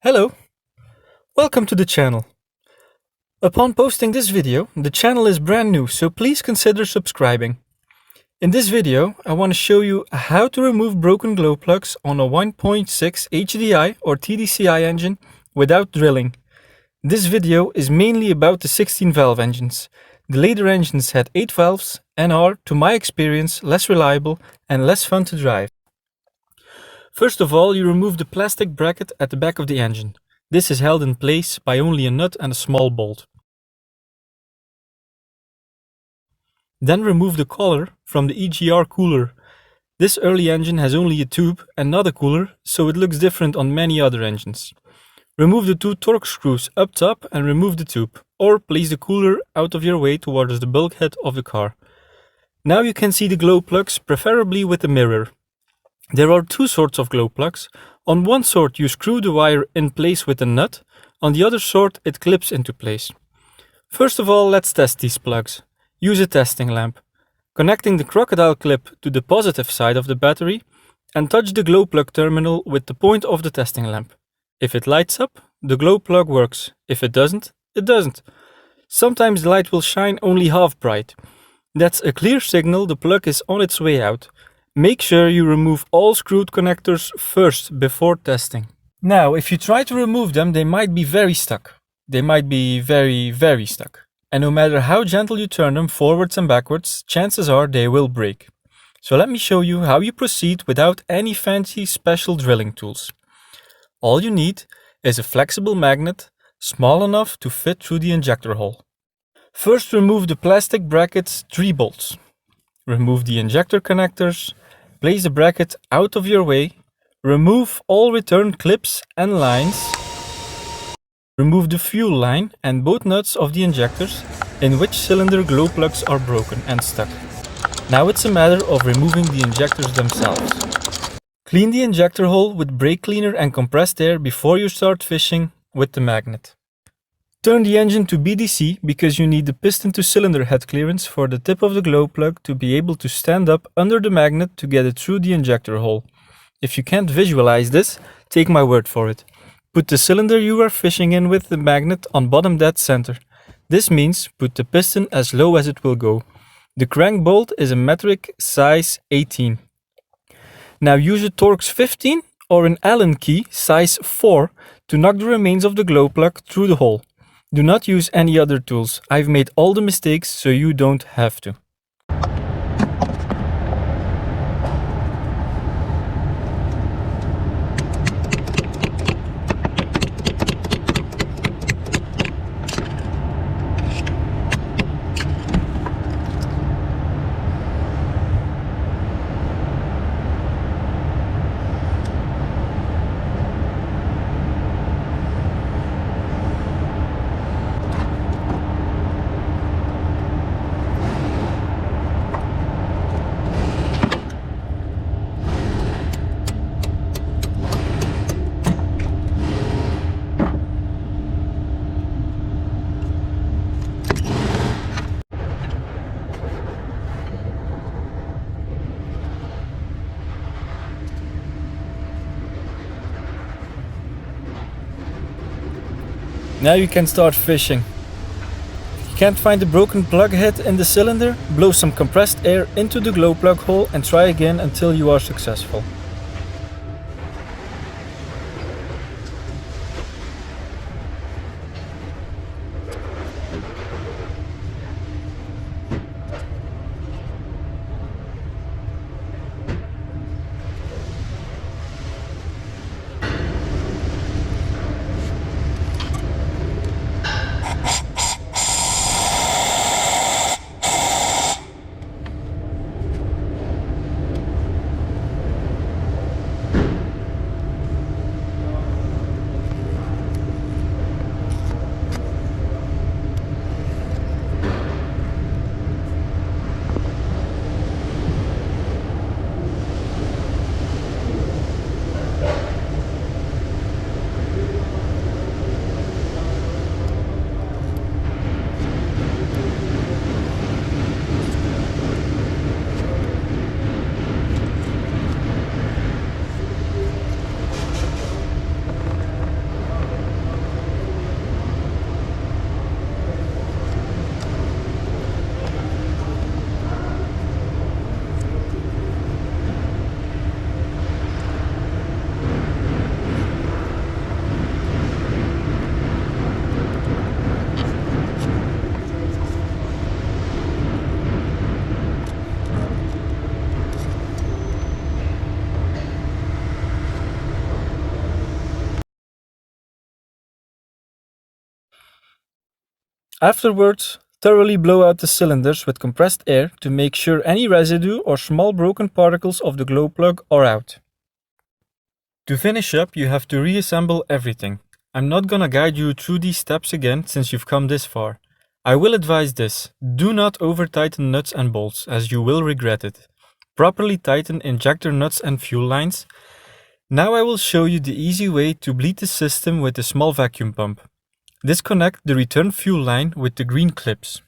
Hello, welcome to the channel. Upon posting this video, the channel is brand new, so please consider subscribing. In this video, I want to show you how to remove broken glow plugs on a 1.6 HDI or tdci engine without drilling. This video is mainly about the 16 valve engines. The later engines had 8 valves and are, to my experience, less reliable and less fun to drive. First of all, you remove the plastic bracket at the back of the engine. This is held in place by only a nut and a small bolt. Then remove the collar from the EGR cooler. This early engine has only a tube and not a cooler, so it looks different on many other engines. Remove the 2 torx screws up top and remove the tube, or place the cooler out of your way towards the bulkhead of the car. Now you can see the glow plugs, preferably with a mirror. There are 2 sorts of glow plugs. On one sort you screw the wire in place with a nut, on the other sort it clips into place. First of all, let's test these plugs. Use a testing lamp. Connecting the crocodile clip to the positive side of the battery and touch the glow plug terminal with the point of the testing lamp. If it lights up, the glow plug works. If it doesn't, it doesn't. Sometimes the light will shine only half bright. That's a clear signal the plug is on its way out. Make sure you remove all screwed connectors first before testing. Now, if you try to remove them, they might be very stuck. They might be very stuck. And no matter how gentle you turn them forwards and backwards, chances are they will break. So let me show you how you proceed without any fancy special drilling tools. All you need is a flexible magnet, small enough to fit through the injector hole. First, remove the plastic bracket's 3 bolts. Remove the injector connectors, place the bracket out of your way, remove all return clips and lines, remove the fuel line and both nuts of the injectors in which cylinder glow plugs are broken and stuck. Now it's a matter of removing the injectors themselves. Clean the injector hole with brake cleaner and compressed air before you start fishing with the magnet. Turn the engine to BDC because you need the piston to cylinder head clearance for the tip of the glow plug to be able to stand up under the magnet to get it through the injector hole. If you can't visualize this, take my word for it. Put the cylinder you are fishing in with the magnet on bottom dead center. This means put the piston as low as it will go. The crank bolt is a metric size 18. Now use a Torx 15 or an Allen key size 4 to knock the remains of the glow plug through the hole. Do not use any other tools. I've made all the mistakes so you don't have to. Now you can start fishing. If you can't find the broken plug head in the cylinder, blow some compressed air into the glow plug hole and try again until you are successful. Afterwards, thoroughly blow out the cylinders with compressed air to make sure any residue or small broken particles of the glow plug are out. To finish up, you have to reassemble everything. I'm not gonna guide you through these steps again since you've come this far. I will advise this: do not over tighten nuts and bolts, as you will regret it. Properly tighten injector nuts and fuel lines. Now I will show you the easy way to bleed the system with a small vacuum pump. Disconnect the return fuel line with the green clips.